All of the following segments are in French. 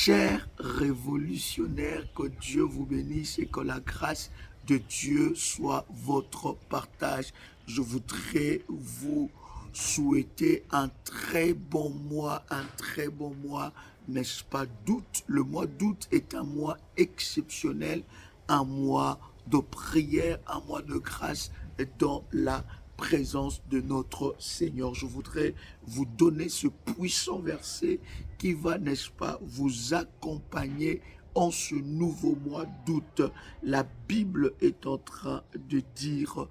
Chers révolutionnaires, que Dieu vous bénisse et que la grâce de Dieu soit votre partage. Je voudrais vous souhaiter un très bon mois, n'est-ce pas, d'août. Le mois d'août est un mois exceptionnel, un mois de prière, un mois de grâce dans la présence de notre Seigneur. Je voudrais vous donner ce puissant verset qui va, n'est-ce pas, vous accompagner en ce nouveau mois d'août. La Bible est en train de dire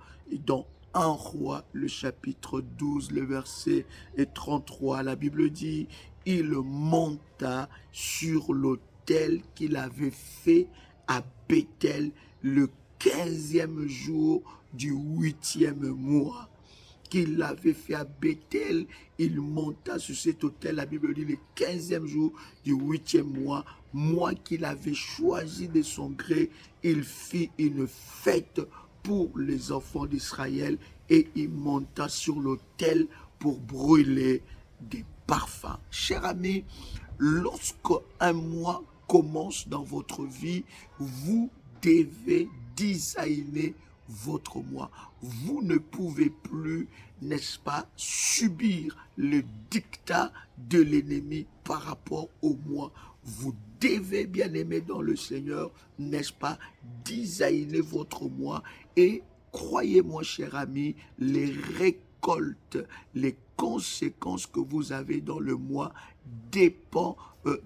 dans 1 Roi, le chapitre 12, le verset 33, la Bible dit, il monta sur l'autel qu'il avait fait à Béthel le 15e jour du 8e mois. Qu'il avait fait à Béthel, il monta sur cet autel, la Bible dit le 15e jour du 8e mois, mois qu'il avait choisi de son gré, il fit une fête pour les enfants d'Israël et il monta sur l'autel pour brûler des parfums. Chers amis, lorsque un mois commence dans votre vie, vous devez designer votre mois. Vous ne pouvez plus, n'est-ce pas, subir le dictat de l'ennemi par rapport au mois. Vous devez, bien aimer dans le Seigneur, n'est-ce pas, designer votre mois et croyez-moi, cher ami, les récoltes, les conséquences que vous avez dans le mois dépend,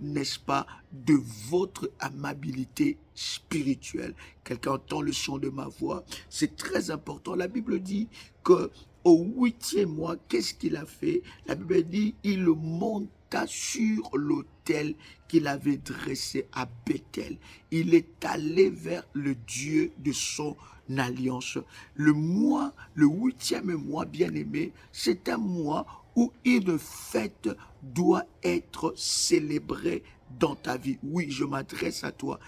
n'est-ce pas, de votre amabilité spirituelle. Quelqu'un entend le son de ma voix, c'est très important. La Bible dit que au 8e mois, qu'est-ce qu'il a fait? La Bible dit, il monta sur l'autel qu'il avait dressé à Béthel. Il est allé vers le Dieu de son alliance. Le mois, le 8e mois, bien aimé, c'est un mois où une fête doit être célébrée dans ta vie. Oui, je m'adresse à toi.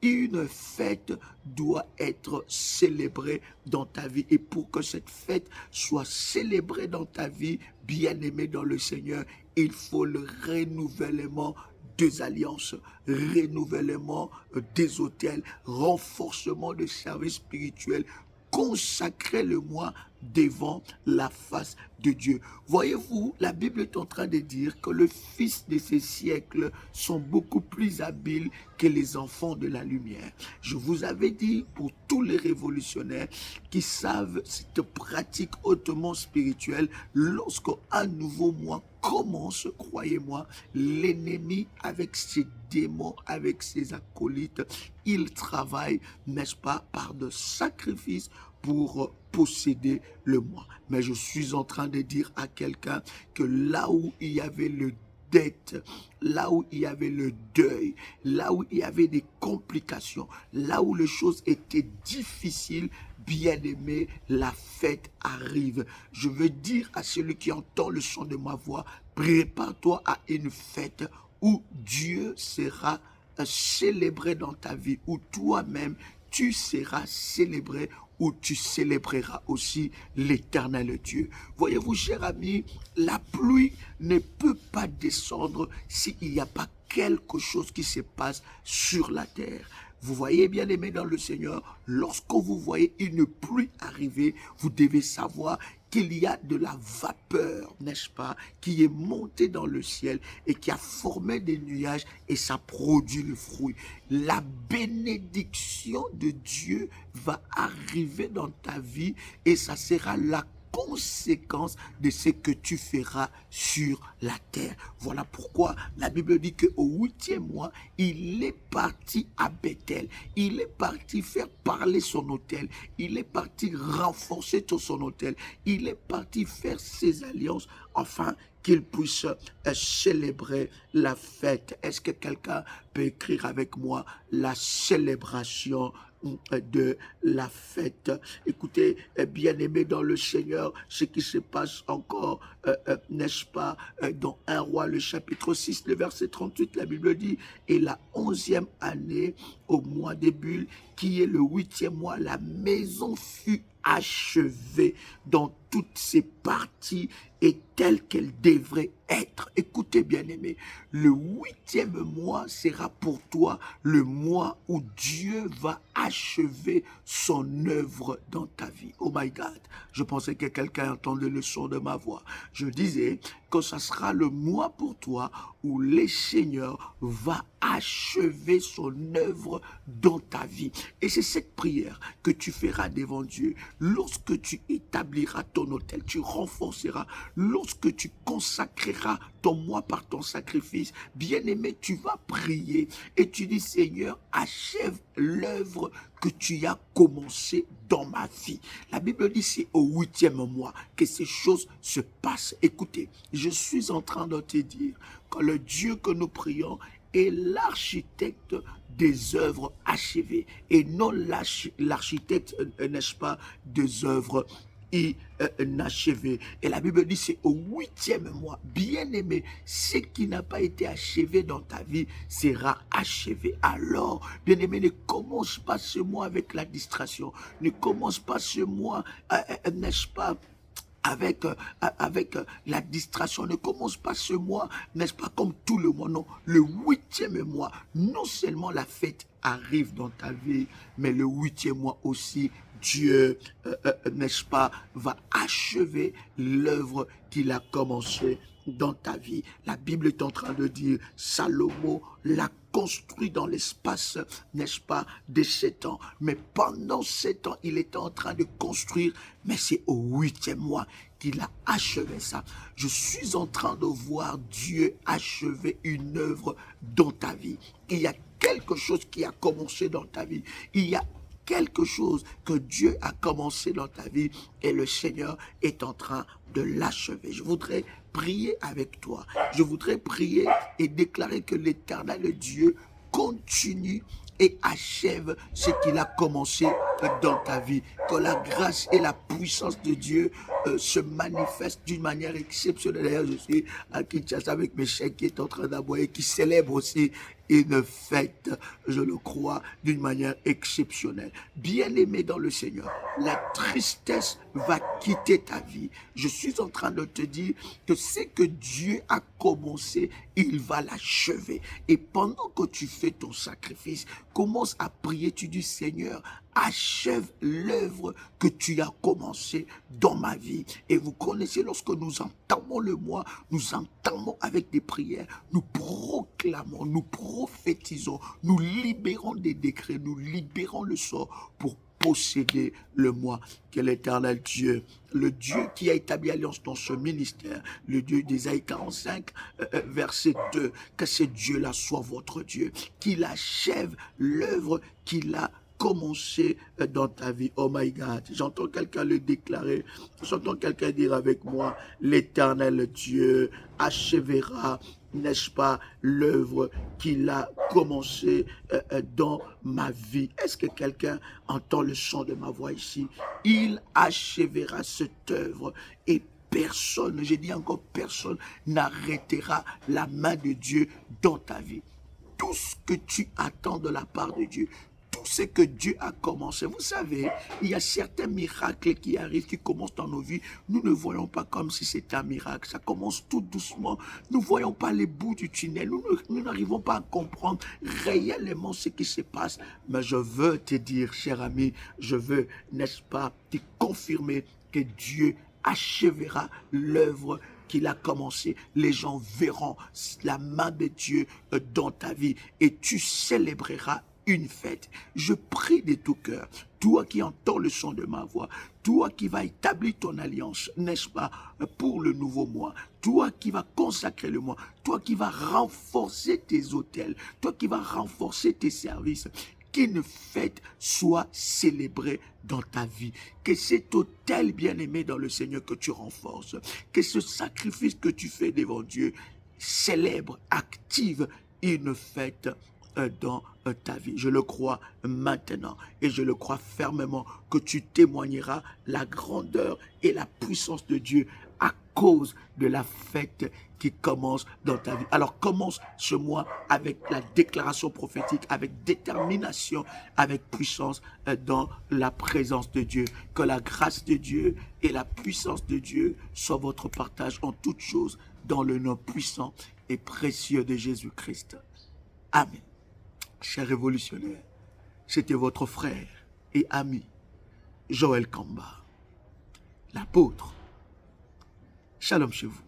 Une fête doit être célébrée dans ta vie. Et pour que cette fête soit célébrée dans ta vie, bien-aimé dans le Seigneur, il faut le renouvellement des alliances, renouvellement des autels, renforcement des services spirituels, consacrer le mois devant la face de Dieu. Voyez-vous, la Bible est en train de dire que les fils de ces siècles sont beaucoup plus habiles que les enfants de la lumière. Je vous avais dit, pour tous les révolutionnaires qui savent cette pratique hautement spirituelle, lorsqu'un nouveau mois commence, croyez-moi, l'ennemi avec ses démons, avec ses acolytes, il travaille, n'est-ce pas, par de sacrifices pour posséder le moi. Mais je suis en train de dire à quelqu'un que là où il y avait le dette, là où il y avait le deuil, là où il y avait des complications, là où les choses étaient difficiles, bien aimé, la fête arrive. Je veux dire à celui qui entend le son de ma voix, prépare-toi à une fête où Dieu sera célébré dans ta vie, où toi-même tu seras célébré, où tu célébreras aussi l'éternel Dieu. Voyez-vous, cher ami, la pluie ne peut pas descendre s'il n'y a pas quelque chose qui se passe sur la terre. Vous voyez, bien aimé dans le Seigneur, lorsque vous voyez une pluie arriver, vous devez savoir qu'il y a de la vapeur, n'est-ce pas, qui est montée dans le ciel et qui a formé des nuages et ça produit le fruit. La bénédiction de Dieu va arriver dans ta vie et ça sera la conséquence de ce que tu feras sur la terre. Voilà pourquoi la Bible dit qu'au 8e mois, il est parti à Béthel. Il est parti faire parler son autel. Il est parti renforcer tout son autel. Il est parti faire ses alliances afin qu'il puisse célébrer la fête. Est-ce que quelqu'un peut écrire avec moi la célébration de la fête? Écoutez, bien-aimés dans le Seigneur, ce qui se passe encore, n'est-ce pas, dans 1 Roi, le chapitre 6, le verset 38, la Bible dit, et la 11e année, au mois des bulles, qui est le 8e mois, la maison fut achevée dans toutes ses parties et telle qu'elle devrait être. Écoutez, bien-aimé, le 8e mois sera pour toi le mois où Dieu va achever son œuvre dans ta vie. Oh my God, je pensais que quelqu'un entendait le son de ma voix. Je disais que ça sera le mois pour toi où le Seigneur va achever son œuvre dans ta vie. Et c'est cette prière que tu feras devant Dieu. Lorsque tu établiras ton autel, tu renforceras. Lorsque tu consacreras ton mois par ton sacrifice, bien-aimé, tu vas prier et tu dis, Seigneur, achève l'œuvre que tu as commencé dans ma vie. La Bible dit, c'est au 8e mois que ces choses se passent. Écoutez, je suis en train de te dire que le Dieu que nous prions est l'architecte des œuvres achevées et non l'architecte, n'est-ce pas, des œuvres inachevées. Et la Bible dit c'est au 8e mois. Bien-aimé, ce qui n'a pas été achevé dans ta vie sera achevé. Alors, bien-aimé, ne commence pas ce mois avec la distraction. Ne commence pas ce mois, n'est-ce pas, avec la distraction. Ne commence pas ce mois, n'est-ce pas, comme tout le mois. Non, le 8e mois, non seulement la fête arrive dans ta vie, mais le 8e mois aussi, Dieu, n'est-ce pas, va achever l'œuvre qu'il a commencée dans ta vie. La Bible est en train de dire, Salomon l'a construit dans l'espace, n'est-ce pas, de 7 ans. Mais pendant 7 ans, il était en train de construire, mais c'est au 8e mois qu'il a achevé ça. Je suis en train de voir Dieu achever une œuvre dans ta vie. Il y a quelque chose qui a commencé dans ta vie. Il y a quelque chose que Dieu a commencé dans ta vie et le Seigneur est en train de l'achever. Je voudrais prier avec toi. Je voudrais prier et déclarer que l'Éternel Dieu continue et achève ce qu'il a commencé dans ta vie. Que la grâce et la puissance de Dieu se manifestent d'une manière exceptionnelle. D'ailleurs, je suis à Kinshasa avec mes chèques qui est en train d'aboyer, qui célèbre aussi une fête, je le crois, d'une manière exceptionnelle. Bien-aimé dans le Seigneur, la tristesse va quitter ta vie. Je suis en train de te dire que ce que Dieu a commencé, il va l'achever. Et pendant que tu fais ton sacrifice, commence à prier, tu dis, Seigneur, achève l'œuvre que tu as commencée dans ma vie. Et vous connaissez, lorsque nous entamons le mois, nous entamons avec des prières, nous proclamons, nous prophétisons, nous libérons des décrets, nous libérons le sort pour posséder le mois. Que l'Éternel Dieu, le Dieu qui a établi alliance dans ce ministère, le Dieu d'Ésaïe 45, verset 2, que ce Dieu-là soit votre Dieu, qu'il achève l'œuvre qu'il a commencé dans ta vie. Oh my God, j'entends quelqu'un le déclarer, j'entends quelqu'un dire avec moi, l'Éternel Dieu achèvera, n'est-ce pas, l'œuvre qu'il a commencé dans ma vie. Est-ce que quelqu'un entend le son de ma voix ici? Il achèvera cette œuvre et personne, j'ai dit encore personne, n'arrêtera la main de Dieu dans ta vie. Tout ce que tu attends de la part de Dieu, tout ce que Dieu a commencé. Vous savez, il y a certains miracles qui arrivent, qui commencent dans nos vies. Nous ne voyons pas comme si c'était un miracle. Ça commence tout doucement. Nous ne voyons pas les bouts du tunnel. Nous n'arrivons pas à comprendre réellement ce qui se passe. Mais je veux te dire, cher ami, je veux, n'est-ce pas, te confirmer que Dieu achèvera l'œuvre qu'il a commencé. Les gens verront la main de Dieu dans ta vie et tu célébreras une fête. Je prie de tout cœur, toi qui entends le son de ma voix, toi qui vas établir ton alliance, n'est-ce pas, pour le nouveau mois, toi qui vas consacrer le mois, toi qui vas renforcer tes autels, toi qui vas renforcer tes services, qu'une fête soit célébrée dans ta vie, que cet autel bien-aimé dans le Seigneur que tu renforces, que ce sacrifice que tu fais devant Dieu célèbre, active une fête dans ta vie. Je le crois maintenant et je le crois fermement que tu témoigneras la grandeur et la puissance de Dieu à cause de la fête qui commence dans ta vie. Alors commence ce mois avec la déclaration prophétique, avec détermination, avec puissance dans la présence de Dieu. Que la grâce de Dieu et la puissance de Dieu soient votre partage en toutes choses dans le nom puissant et précieux de Jésus-Christ. Amen. Chers révolutionnaires, c'était votre frère et ami, Joël Kamba, l'apôtre. Shalom chez vous.